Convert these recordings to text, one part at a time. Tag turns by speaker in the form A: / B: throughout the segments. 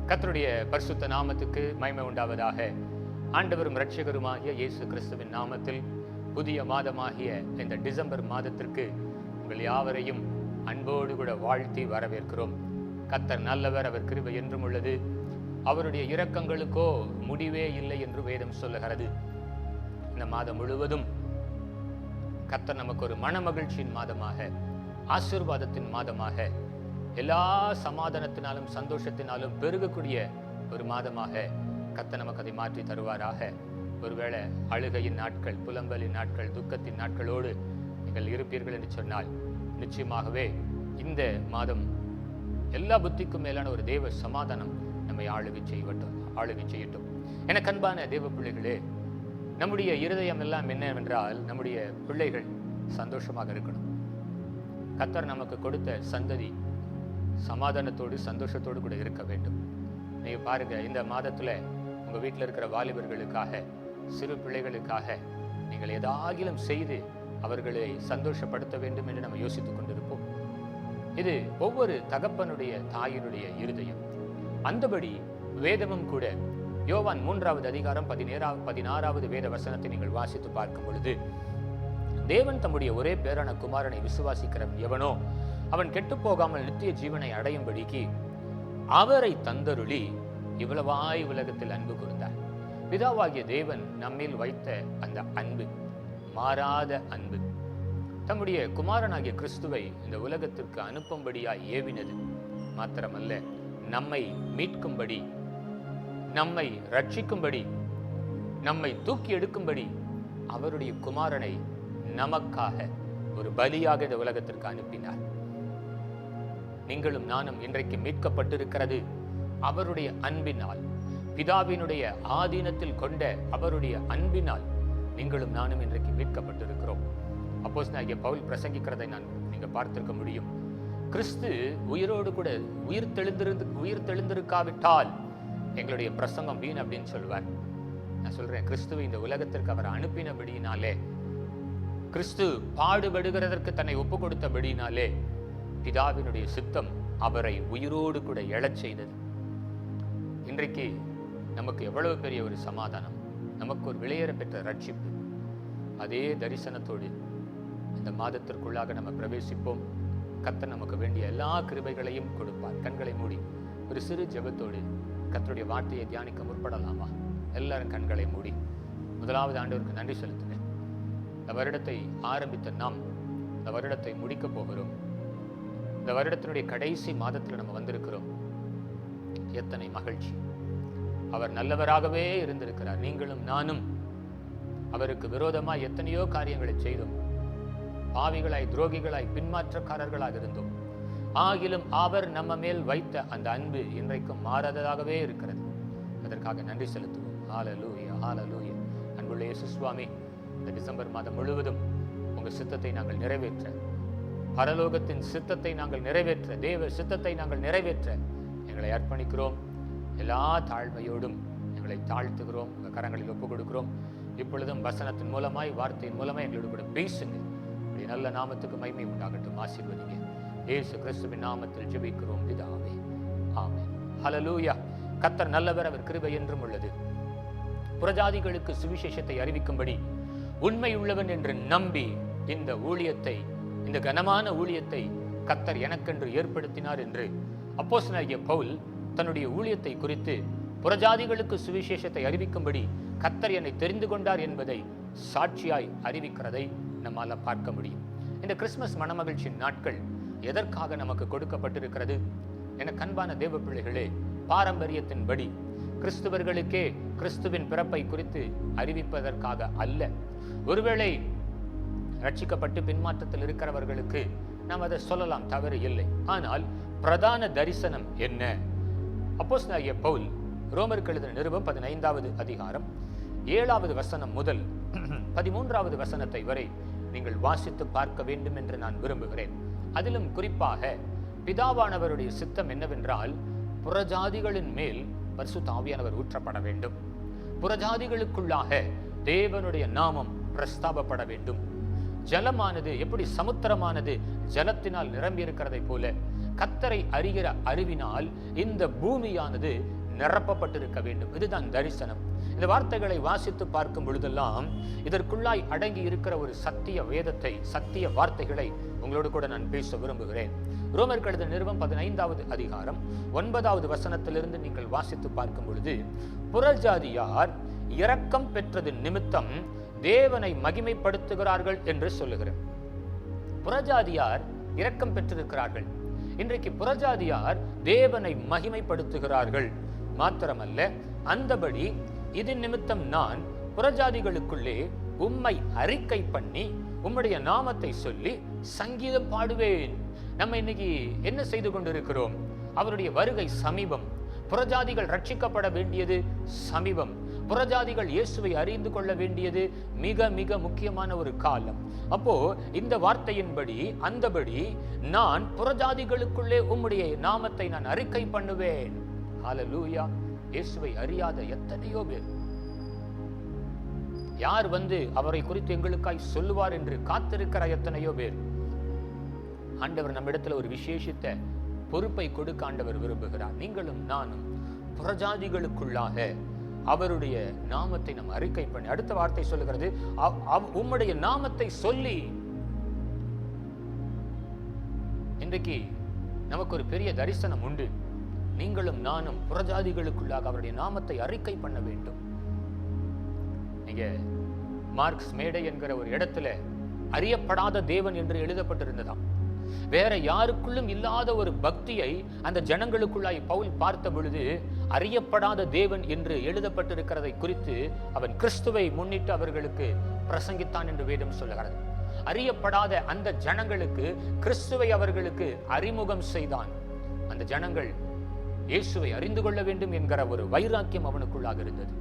A: கர்த்தருடைய பரிசுத்த நாமத்துக்கு மகிமை உண்டாவதாக. ஆண்டவரும் இரட்சகருமாகிய இயேசு கிறிஸ்துவின் நாமத்தில் புதிய மாதமாகிய இந்த டிசம்பர் மாதத்திற்கு உங்கள் யாவரையும் அன்போடு கூட வாழ்த்தி வரவேற்கிறோம். கர்த்தர் நல்லவர், அவர் கிருபை என்றும் உள்ளது, அவருடைய இரக்கங்களுக்கோ முடிவே இல்லை என்று வேதம் சொல்லுகிறது. இந்த மாதம் முழுவதும் கர்த்தர் நமக்கு ஒரு மனமகிழ்ச்சியின் மாதமாக, ஆசீர்வாதத்தின் மாதமாக, எல்லா சமாதானத்தினாலும் சந்தோஷத்தினாலும் பெருகக்கூடிய ஒரு மாதமாக கர்த்தர் நமக்கு அதை மாற்றி தருவாராக. ஒருவேளை அழுகையின் நாட்கள், புலம்பலின் நாட்கள், துக்கத்தின் நாட்களோடு நீங்கள் இருப்பீர்கள் என்று சொன்னால் நிச்சயமாகவே இந்த மாதம் எல்லா புத்திக்கும் மேலான ஒரு தேவ சமாதானம் நம்மை ஆளுகை செய்யட்டும். எனக்கு அன்பான தேவ பிள்ளைகளே, நம்முடைய இருதயம் எல்லாம் என்னவென்றால் நம்முடைய பிள்ளைகள் சந்தோஷமாக இருக்கணும். கர்த்தர் நமக்கு கொடுத்த சந்ததி சமாதானத்தோடு சந்தோஷத்தோடு கூட இருக்க வேண்டும். நீங்க பாருங்க, இந்த மாதத்துல உங்க வீட்டில் இருக்கிற வாலிபர்களுக்காக, சிறு பிள்ளைகளுக்காக நீங்கள் ஏதாகிலும் செய்து அவர்களை சந்தோஷப்படுத்த வேண்டும் என்று நம்ம யோசித்துக் கொண்டிருப்போம். இது ஒவ்வொரு தகப்பனுடைய தாயினுடைய இருதயம். அந்தபடி வேதமும் கூட யோவான் 3வது அதிகாரம் 16வது வேத வசனத்தை நீங்கள் வாசித்து பார்க்கும் பொழுது, தேவன் தம்முடைய ஒரே பேரான குமாரனை விசுவாசிக்கிறவன் எவனோ அவன் கெட்டு போகாமல் நித்திய ஜீவனை அடையும்படிக்கு அவரை தந்தருளி இவ்வளவாய் உலகத்தில் அன்பு கூர்ந்தார். பிதாவாகிய தேவன் நம்மில் வைத்த அந்த அன்பு, மாறாத அன்பு, தம்முடைய குமாரனாகிய கிறிஸ்துவை இந்த உலகத்திற்கு அனுப்பும்படியாய் ஏவினது மாத்திரமல்ல, நம்மை மீட்கும்படி, நம்மை ரட்சிக்கும்படி, நம்மை தூக்கி எடுக்கும்படி அவருடைய குமாரனை நமக்காக ஒரு பலியாக இந்த உலகத்திற்கு அனுப்பினார். நீங்களும் நானும் இன்றைக்கு மீட்கப்பட்டிருக்கிறது அவருடைய அன்பினால், பிதாவினுடைய ஆதீனத்தில் கொண்ட அவருடைய அன்பினால் நீங்களும் நானும் இன்றைக்கு மீட்கப்பட்டிருக்கிறோம். அப்போஸ்தலனாகிய பவுல் பிரசங்கிக்கிறதை நீங்க பார்த்திருக்க முடியும். கிறிஸ்து உயிரோடு கூட உயிர் தெழுந்திருக்காவிட்டால் எங்களுடைய பிரசங்கம் வீண் அப்படின்னு சொல்லுவார். நான் சொல்றேன், கிறிஸ்துவை இந்த உலகத்திற்கு அவர் அனுப்பினபடியினாலே, கிறிஸ்து பாடுபடுகிறதற்கு தன்னை ஒப்பு கொடுத்தபடியினாலே பிதாவினுடைய சித்தம் அவரை உயிரோடு கூட எழச் செய்தது. இன்றைக்கு நமக்கு எவ்வளவு பெரிய ஒரு சமாதானம், நமக்கு ஒரு விலையேற பெற்ற ரட்சிப்பு. அதே தரிசனத்தோடு இந்த மாதத்திற்குள்ளாக நம்ம பிரவேசிப்போம். கர்த்தர் நமக்கு வேண்டிய எல்லா கிருபைகளையும் கொடுப்பார். கண்களை மூடி ஒரு சிறு ஜெபத்தோடு கர்த்தருடைய வார்த்தையை தியானிக்க முற்படலாமா? எல்லாரும் கண்களை மூடி முதலாவது ஆண்டவருக்கு நன்றி செலுத்துங்க. இந்த வருடத்தை ஆரம்பித்த நாம் இந்த வருடத்தை முடிக்க போகிறோம். இந்த வருடத்தினுடைய கடைசி மாதத்தில் நம்ம வந்திருக்கிறோம். எத்தனை மகிழ்ச்சி! அவர் நல்லவராகவே இருந்திருக்கிறார். நீங்களும் நானும் அவருக்கு விரோதமாய் எத்தனையோ காரியங்களை செய்தோம். பாவிகளாய், துரோகிகளாய், பின்மாற்றக்காரர்களாக இருந்தோம். ஆகிலும் அவர் நம்ம மேல் வைத்த அந்த அன்பு இன்றைக்கும் மாறாததாகவே இருக்கிறது. அதற்காக நன்றி செலுத்துவோம். ஹல்லேலூயா, ஹல்லேலூயா. அன்புள்ள இயேசு சுவாமி, இந்த டிசம்பர் மாதம் முழுவதும் உங்க சித்தத்தை நாங்கள் நிறைவேற்ற, பரலோகத்தின் சித்தத்தை நாங்கள் நிறைவேற்ற, தேவ சித்தத்தை நாங்கள் நிறைவேற்ற எங்களை அர்ப்பணிக்கிறோம். எல்லா தாழ்மையோடும் எங்களை தாழ்த்துகிறோம், உங்கள் கரங்களில் ஒப்புக் கொடுக்கிறோம். இப்பொழுதும் வசனத்தின் மூலமாய், வார்த்தையின் மூலமாய் எங்களோடு கூட பேசுங்க. அப்படி நல்ல நாமத்துக்கு மகிமை உண்டாகட்டும். ஆசீர்வதிங்க. இயேசு கிறிஸ்துவின் நாமத்தில் ஜெபிக்கிறோம் பிதாவே, ஆமென். ஹல்லேலூயா. கர்த்தர் நல்லவர், அவர் கிருபை என்றும் உள்ளது. புறஜாதிகளுக்கு சுவிசேஷத்தை அறிவிக்கும்படி உண்மை உள்ளவன் என்று நம்பி இந்த ஊழியத்தை, இந்த கனமான ஊழியத்தை கர்த்தர் எனக்கென்று ஏற்படுத்தினார் என்று அப்போஸ்தலனாகிய பவுல் தன்னுடைய ஊழியத்தை குறித்து, புறஜாதிகளுக்கு சுவிசேஷத்தை அறிவிக்கும்படி கர்த்தர் என்னை தெரிந்து கொண்டார் என்பதை சாட்சியாய் அறிவிக்கிறதை நம்மால பார்க்க முடியும். இந்த கிறிஸ்துமஸ் மனமகிழ்ச்சியின் நாட்கள் எதற்காக நமக்கு கொடுக்கப்பட்டிருக்கிறது? என கண்பான தேவ பிள்ளைகளே, பாரம்பரியத்தின்படி கிறிஸ்துவர்களுக்கே கிறிஸ்துவின் பிறப்பை குறித்து அறிவிப்பதற்காக அல்ல. ஒருவேளை ரட்சிக்கப்பட்டு பின்மாற்றத்தில் இருக்கிறவர்களுக்கு நாம் அதை சொல்லலாம், தவறு இல்லை. ஆனால் பிரதான தரிசனம் என்ன? அப்போஸ்தலனாகிய பவுல் ரோமருக்கு எழுதின நிருபம் 15வது அதிகாரம் 7வது வசனம் முதல் 13வது வசனத்தை வரை நீங்கள் வாசித்து பார்க்க வேண்டும் என்று நான் விரும்புகிறேன். அதிலும் குறிப்பாக பிதாவானவருடைய சித்தம் என்னவென்றால், புறஜாதிகளின் மேல் பரிசுத்த ஆவியானவர் ஊற்றப்பட வேண்டும். புறஜாதிகளுக்குள்ளாக தேவனுடைய நாமம் பிரஸ்தாபப்பட வேண்டும். ஜலமானது எப்படி சமுத்திரமானது ஜலத்தினால் நிரம்பி இருக்கிறதை போல கர்த்தரை அறிகிற அறிவினால் இந்த பூமியானது நிரப்பப்பட்டிருக்க வேண்டும். இதுதான் தரிசனம். இந்த வார்த்தைகளை வாசித்து பார்க்கும் பொழுதெல்லாம் இதற்குள்ளாய் அடங்கி இருக்கிற ஒரு சத்திய வேதத்தை, சத்திய வார்த்தைகளை உங்களோடு கூட நான் பேச விரும்புகிறேன். ரோமர் கழுத நிருபம் 15வது அதிகாரம் 9வது வசனத்திலிருந்து நீங்கள் வாசித்து பார்க்கும் பொழுது, புறஜாதியார் இரக்கம் பெற்றது நிமித்தம் தேவனை மகிமைப்படுத்துகிறார்கள் என்று சொல்லுகிறேன். புறஜாதியார் இரக்கம் பெற்றிருக்கிறார்கள். இன்றைக்கு புறஜாதியார் தேவனை மகிமைப்படுத்துகிறார்கள். மாத்திரமல்ல, அந்தபடி இது நிமித்தம் நான் புறஜாதிகளுக்குள்ளே உம்மை அறிக்கை பண்ணி உம்முடைய நாமத்தை சொல்லி சங்கீதம் பாடுவேன். நம்ம இன்னைக்கு என்ன செய்து கொண்டிருக்கிறோம்? அவருடைய வருகை சமீபம். புறஜாதிகள் ரட்சிக்கப்பட வேண்டியது சமீபம். புறஜாதிகள் இயேசுவை அறிந்து கொள்ள வேண்டியது மிக மிக முக்கியமான ஒரு காலம். அப்போ இந்த வார்த்தையின்படி, அந்தபடி நான் புறஜாதிகளுக்குள்ளே உம்முடைய நாமத்தை நான் அறிக்கை பண்ணுவேன். ஹல்லேலூயா. இயேசுவை அறியாத எத்தனையோ பேர், யார் அவரை குறித்து எங்களுக்காய் சொல்லுவார் என்று காத்திருக்கிற எத்தனையோ பேர், ஆண்டவர் நம்மிடத்துல ஒரு விசேஷித்த பொறுப்பை கொடுக்க ஆண்டவர் விரும்புகிறார். நீங்களும் நானும் புறஜாதிகளுக்குள்ளாக அவருடைய நாமத்தை நம்ம அறிக்கை பண்ணி, அடுத்த வார்த்தை சொல்லுகிறது, உம்முடைய நாமத்தை சொல்லி. இன்றைக்கு நமக்கு ஒரு பெரிய தரிசனம் உண்டு. நீங்களும் நானும் புறஜாதிகளுக்குள்ளாக அவருடைய நாமத்தை அறிக்கை பண்ண வேண்டும். நீங்க மார்க்ஸ் மேடை என்கிற ஒரு இடத்துல அறியப்படாத தேவன் என்று எழுதப்பட்டிருந்ததாம். வேற யாருக்குள்ளும் இல்லாத ஒரு பக்தியை அந்த ஜனங்களுக்குள்ளாய் பவுல் பார்த்த பொழுது, அறியப்படாத தேவன் என்று எழுதப்பட்டிருக்கிறதை குறித்து அவன் கிறிஸ்துவை முன்னிட்டு அவர்களுக்கு பிரசங்கித்தான் என்று வேதம் சொல்லுகிறது. அறியப்படாத அந்த ஜனங்களுக்கு கிறிஸ்துவை அவர்களுக்கு அறிமுகம் செய்தான். அந்த ஜனங்கள் இயேசுவை அறிந்து கொள்ள வேண்டும் என்கிற ஒரு வைராக்கியம் அவனுக்குள்ளாக இருந்தது.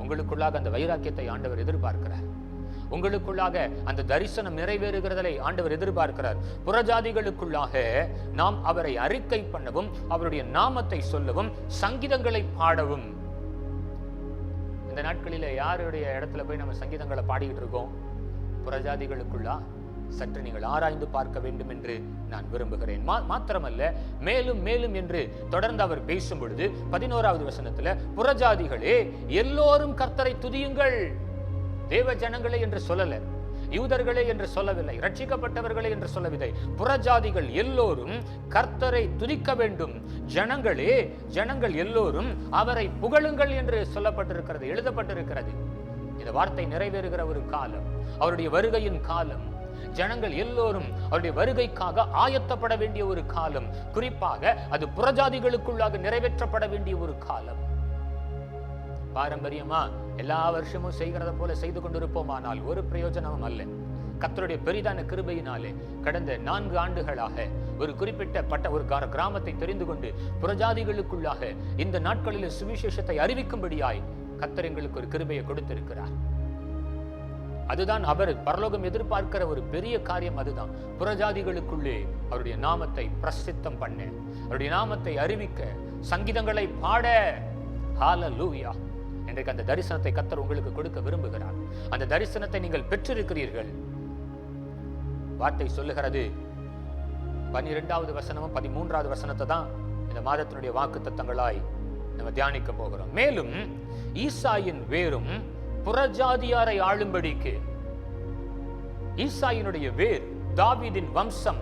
A: உங்களுக்குள்ளாக அந்த வைராக்கியத்தை ஆண்டவர் எதிர்பார்க்கிறார். உங்களுக்குள்ளாக அந்த தரிசனம் நிறைவேறுகிறதை ஆண்டவர் எதிர்பார்க்கிறார். புறஜாதிகளுக்குள்ளாக நாம் அவரை அறிக்கை பண்ணவும், அவருடைய நாமத்தை சொல்லவும், சங்கீதங்களை பாடவும். இந்த நாட்களில யாருடைய இடத்துல போய் நம்ம சங்கீதங்களை பாடிக்கிட்டு இருக்கோம்? புறஜாதிகளுக்குள்ளா? சற்று நீங்கள் ஆராய்ந்து பார்க்க வேண்டும் என்று நான் விரும்புகிறேன். மாத்திரமல்ல, மேலும் மேலும் என்று தொடர்ந்து அவர் பேசும் பொழுது 11வது வசனத்துல, புறஜாதிகளே எல்லோரும் கர்த்தரை துதியுங்கள். தேவ ஜனங்களே என்று சொல்லல, யூதர்களே என்று சொல்லவில்லை, ரட்சிக்கப்பட்டவர்களே என்று சொல்லவில்லை. புறஜாதிகள் எல்லோரும் கர்த்தரை துதிக்க வேண்டும். ஜனங்களே, ஜனங்கள் எல்லோரும் அவரை புகழுங்கள் என்று சொல்லப்பட்டிருக்கிறது, எழுதப்பட்டிருக்கிறது. இந்த வார்த்தை நிறைவேறுகிற ஒரு காலம், அவருடைய வருகையின் காலம். ஜனங்கள் எல்லோரும் அவருடைய வருகைக்காக ஆயத்தப்பட வேண்டிய ஒரு காலம். குறிப்பாக அது புறஜாதிகளுக்குள்ளாக நிறைவேற்றப்பட வேண்டிய ஒரு காலம். பாரம்பரியமா எல்லா வருஷமும் செய்கிறத போல செய்து கொண்டிருப்போமானால் ஒரு பிரயோஜனமும் அல்ல. கர்த்தருடைய பெரிதான கிருபையினாலே கடந்த 4 ஆண்டுகளாக ஒரு குறிப்பிட்ட ஒரு கிராமத்தை தெரிந்து கொண்டு புறஜாதிகளுக்குள்ளாக இந்த நாட்களில் சுவிசேஷத்தை அறிவிக்கும்படியாய் கர்த்தர் எங்களுக்கு ஒரு கிருபையை கொடுத்திருக்கிறார். அதுதான் அவர் பரலோகம் எதிர்பார்க்கிற ஒரு பெரிய காரியம். அதுதான் புறஜாதிகளுக்குள்ளே அவருடைய நாமத்தை பிரசித்தம் பண்ண, அவருடைய நாமத்தை அறிவிக்க, சங்கீதங்களை பாட. ஹல்லேலூயா. இன்றைக்கு அந்த தரிசனத்தை கர்த்தர் உங்களுக்கு கொடுக்க விரும்புகிறார். அந்த தரிசனத்தை நீங்கள் பெற்றிருக்கிறீர்கள். வார்த்தை சொல்லுகிறது, 12வது வசனமும் 13வது வசனத்தை தான் இந்த மாதத்தினுடைய வாக்கு தத்தங்களாய் நம்ம தியானிக்க போகிறோம். மேலும் ஈசாயின் வேரும் புறஜாதியாரை ஆளும்படிக்கு, ஈசாயினுடைய வேர் தாவீதின் வம்சம்,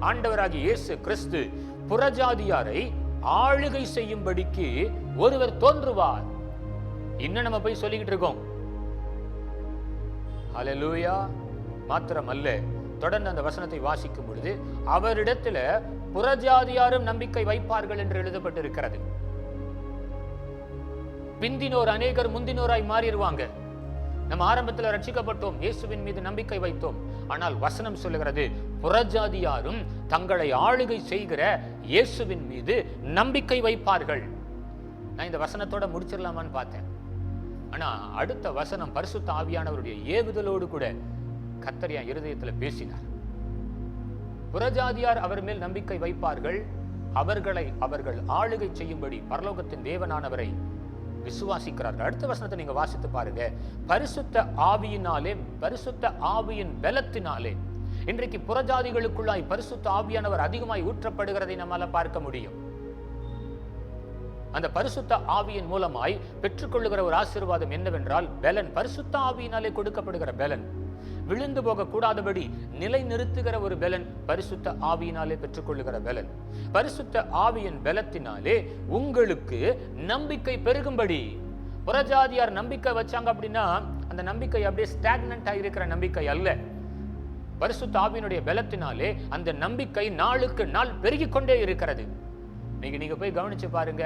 A: ஆண்டவராகிய இயேசு கிறிஸ்து புறஜாதியாரை ஆளுகை செய்யும்படிக்கு ஒருவர் தோன்றுவார். இன்னும் நம்ம போய் சொல்லிக்கிட்டு இருக்கோம். ஹல்லேலூயா. மாத்திரமல்ல, தொடர்ந்து அந்த வசனத்தை வாசிக்கும் பொழுது, அவரிடத்துல புறஜாதியாரும் நம்பிக்கை வைப்பார்கள் என்று எழுதப்பட்டிருக்கிறது. பிந்தினோர் அநேகர் முந்தினோராய் மாறிடுவாங்க. நம்ம ஆரம்பத்தில் ரட்சிக்கப்பட்டோம், இயேசுவின் மீது நம்பிக்கை வைத்தோம். ஆனால் வசனம் சொல்லுகிறது, புறஜாதியாரும் தங்களை ஆளுகை செய்கிற இயேசுவின் மீது நம்பிக்கை வைப்பார்கள். நான் இந்த வசனத்தோட முடிச்சிடலாமான்னு பார்த்தேன். ஆனா அடுத்த வசனம் பரிசுத்த ஆவியானவருடைய ஏவுதலோடு கூட கர்த்தர் என் இருதயத்துல பேசினார். புறஜாதியார் அவர் மேல் நம்பிக்கை வைப்பார்கள், அவர்களை அவர்கள் ஆளுகை செய்யும்படி பரலோகத்தின் தேவனானவரை விசுவாசிக்கிறார்கள். அடுத்த வசனத்தை நீங்க வாசித்து பாருங்க. பரிசுத்த ஆவியினாலே, பரிசுத்த ஆவியின் பலத்தினாலே இன்றைக்கு புறஜாதிகளுக்குள்ளாய் பரிசுத்த ஆவியானவர் அதிகமாய் ஊற்றப்படுகிறதை நம்மால பார்க்க முடியும். அந்த பரிசுத்த ஆவியின் மூலமாய் பெற்றுக்கொள்ளுகிற ஒரு ஆசீர்வாதம் என்னவென்றால் பெலன். பரிசுத்த ஆவியினாலே கொடுக்கப்படுகிற பெலன், விழுந்து போக கூடாதபடி நிலை நிறுத்துகிற ஒரு பெலன் பரிசுத்த ஆவியினாலே பெற்றுக்கொள்ளுகிற பெலன். பரிசுத்த ஆவியின் பெலத்தினாலே உங்களுக்கு நம்பிக்கை பெருகும்படி. புறஜாதியார் நம்பிக்கை வச்சாங்க அப்படின்னா அந்த நம்பிக்கை அப்படியே ஸ்டாக்னன்ட் ஆகிருக்கிற நம்பிக்கை அல்ல. பரிசுத்த ஆவியினுடைய பெலத்தினாலே அந்த நம்பிக்கை நாளுக்கு நாள் பெருகிக் கொண்டே இருக்கிறது. நீங்க போய் கவனிச்சு பாருங்க,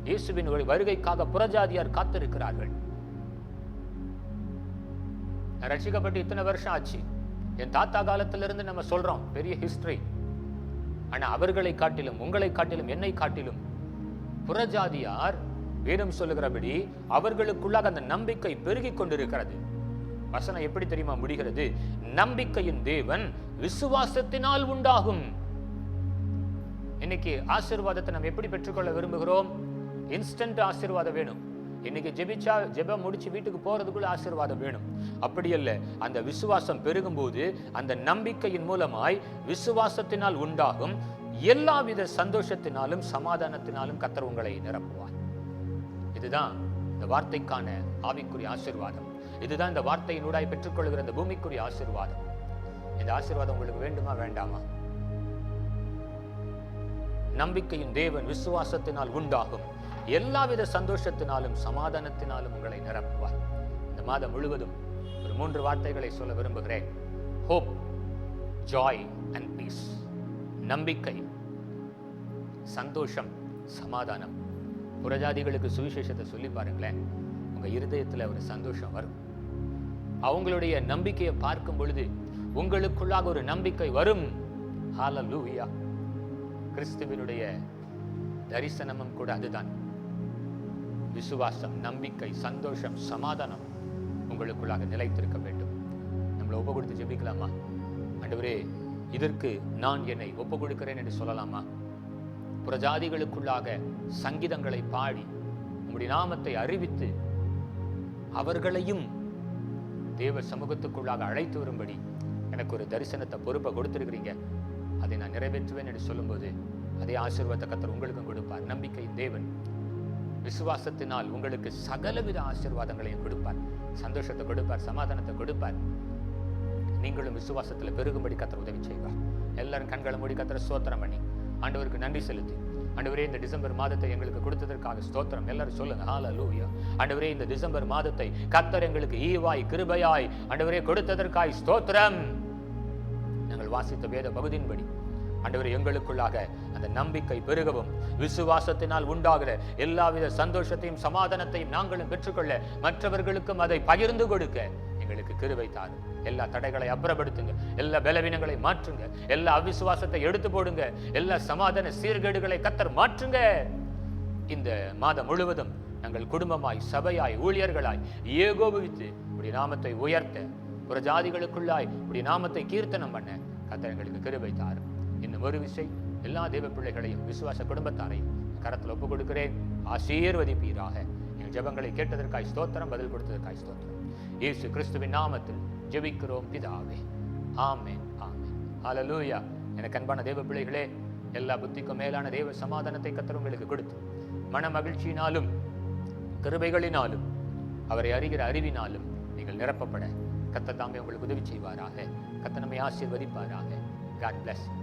A: இயேசுவின் வருகைக்காக புறஜாதியார் காத்திருக்கிறார்கள். ரட்சிக்கப்பட்டு இத்தனை வருஷம் ஆச்சு, என் தாத்தா காலத்திலிருந்து நம்ம சொல்றோம், பெரிய ஹிஸ்டரி. ஆனா அவர்களை காட்டிலும், உங்களை காட்டிலும், என்னை காட்டிலும் புறஜாதியார் வேதம் சொல்லுகிறபடி அவர்களுக்குள்ளாக அந்த நம்பிக்கை பெருகிக் கொண்டிருக்கிறது. வசனம் எப்படி தெரியுமா முடிகிறது? நம்பிக்கையின் தேவன் விசுவாசத்தினால் உண்டாகும். இன்னைக்கு ஆசீர்வாதத்தை நம்ம எப்படி பெற்றுக்கொள்ள விரும்புகிறோம்? இன்ஸ்டன்ட் ஆசீர்வாதம் வேணும். இன்னைக்கு ஜெபிச்சா ஜெபம் முடிச்சு வீட்டுக்கு போறதுக்குள்ள ஆசீர்வாதம் வேணும். அப்படி அல்ல. அந்த விசுவாசம் பெருகும் போது அந்த நம்பிக்கையின் மூலமாய் விசுவாசத்தினால் உண்டாகும் எல்லாவித சந்தோஷத்தினாலும் சமாதானத்தினாலும் கர்த்தர் உங்களை நிரப்புவார். இதுதான் இந்த வார்த்தைக்கான ஆவிக்குரிய ஆசீர்வாதம். இதுதான் இந்த வார்த்தையினூடாய் பெற்றுக்கொள்கிற இந்த பூமிக்குரிய ஆசீர்வாதம். இந்த ஆசீர்வாதம் உங்களுக்கு வேண்டுமா வேண்டாமா? நம்பிக்கையின் தேவன் விசுவாசத்தினால் உண்டாகும் எல்லாவித சந்தோஷத்தினாலும் சமாதானத்தினாலும் உங்களை நிரப்புவார். இந்த மாதம் முழுவதும் ஒரு 3 வார்த்தைகளை சொல்ல விரும்புகிறேன். Hope, joy and peace. நம்பிக்கை, சந்தோஷம், சமாதானம். புறஜாதிகளுக்கு சுவிசேஷத்தை சொல்லி பாருங்களேன், உங்க இருதயத்துல ஒரு சந்தோஷம் வரும். அவங்களுடைய நம்பிக்கையை பார்க்கும் பொழுது உங்களுக்குள்ளாக ஒரு நம்பிக்கை வரும். ஹல்லேலூயா. கிறிஸ்துவினுடைய தரிசனமும் கூட அதுதான். விசுவாசம், நம்பிக்கை, சந்தோஷம், சமாதானம் உங்களுக்குள்ளாக நிலைத்திருக்க வேண்டும். நம்மளை ஒப்பு கொடுத்து ஜெபிக்கலாமா? ஆண்டவரே, இதற்கு நான் என்னை ஒப்பு கொடுக்கிறேன் என்று சொல்லலாமா? புறஜாதிகளுக்குள்ளாக சங்கீதங்களை பாடி உங்களுடைய நாமத்தை அறிவித்து அவர்களையும் தேவ சமூகத்துக்குள்ளாக அழைத்து வரும்படி எனக்கு ஒரு தரிசனத்தை, பொறுப்பை கொடுத்திருக்கிறீங்க. அதை நான் நிறைவேற்றுவேன் என்று சொல்லும்போது அதே ஆசீர்வாதத்தை கர்த்தர் உங்களுக்கும் கொடுப்பார். நம்பிக்கை தேவன் விசுவாசத்தினால் உங்களுக்கு சகலவித ஆசீர்வாதங்களையும் கொடுப்பார். சந்தோஷத்தை கொடுப்பார், சமாதானத்தை கொடுப்பார். நீங்களும் விசுவாசத்தில் பெருகும்படி கர்த்தர் உதவி செய்வார். எல்லாரும் கண்களை மூடி கர்த்தரை ஸ்தோத்திரம் பண்ணி ஆண்டவருக்கு நன்றி செலுத்தி, ஆண்டவரே இந்த டிசம்பர் மாதத்தை எங்களுக்கு கொடுத்ததற்காக ஸ்தோத்திரம். எல்லாரும் சொல்லுங்க ஹல்லேலூயா. ஆண்டவரே இந்த டிசம்பர் மாதத்தை கர்த்தர் எங்களுக்கு ஈவாய் கிருபையாய் ஆண்டவரே கொடுத்ததற்காய் ஸ்தோத்திரம். நாங்கள் வாசித்த வேத பகுதியின்படி ஆண்டவரே எங்களுக்குள்ளாக அந்த நம்பிக்கை பெருகவும் விசுவாசத்தினால் உண்டாகிற எல்லாவித சந்தோஷத்தையும் சமாதானத்தையும் நாங்களும் பெற்றுக்கொள்ள மற்றவர்களுக்கும் அதை பகிர்ந்து கொடுக்க எங்களுக்கு கிருபை தாரும். எல்லா தடைகளை அப்புறப்படுத்துங்க, எல்லா பலவீனங்களை மாற்றுங்க, எல்லா அவிசுவாசத்தை எடுத்து போடுங்க, எல்லா சமாதான சீர்கேடுகளை கர்த்தர் மாற்றுங்க. இந்த மாதம் முழுவதும் நாங்கள் குடும்பமாய், சபையாய், ஊழியர்களாய் ஏகோபித்து உடைய நாமத்தை உயர்த்த, ஒரு ஜாதிகளுக்குள்ளாய் உடைய நாமத்தை கீர்த்தனம் பண்ண கர்த்தர் எங்களுக்கு கிருபை தாரும். இன்னும் ஒரு விஷயம், எல்லா தேவ பிள்ளைகளையும் விசுவாச குடும்பத்தாரையும் கரத்தில் ஒப்புக் கொடுக்கிறேன். ஆசீர்வதிப்பீராக. எங்கள் ஜெபங்களை கேட்டதற்காய் ஸ்தோத்திரம், பதில் கொடுத்ததற்காய் ஸ்தோத்திரம். இயேசு கிறிஸ்துவின் நாமத்தில் ஜெபிக்கிறோம் பிதாவே. ஆமென், ஆமென். ஹல்லேலூயா. எனக்கு அன்பான தேவ பிள்ளைகளே, எல்லா புத்திக்கும் மேலான தேவ சமாதானத்தை கர்த்தர் உங்களுக்கு கொடுத்து மன மகிழ்ச்சியினாலும் கிருபைகளினாலும் அவரை அறிகிற அறிவினாலும் நீங்கள் நிரப்பப்பட கர்த்தர் தாமே உங்களுக்கு உதவி செய்வாராக. கர்த்தர் நம்மை ஆசீர்வதிப்பாராக. God bless you.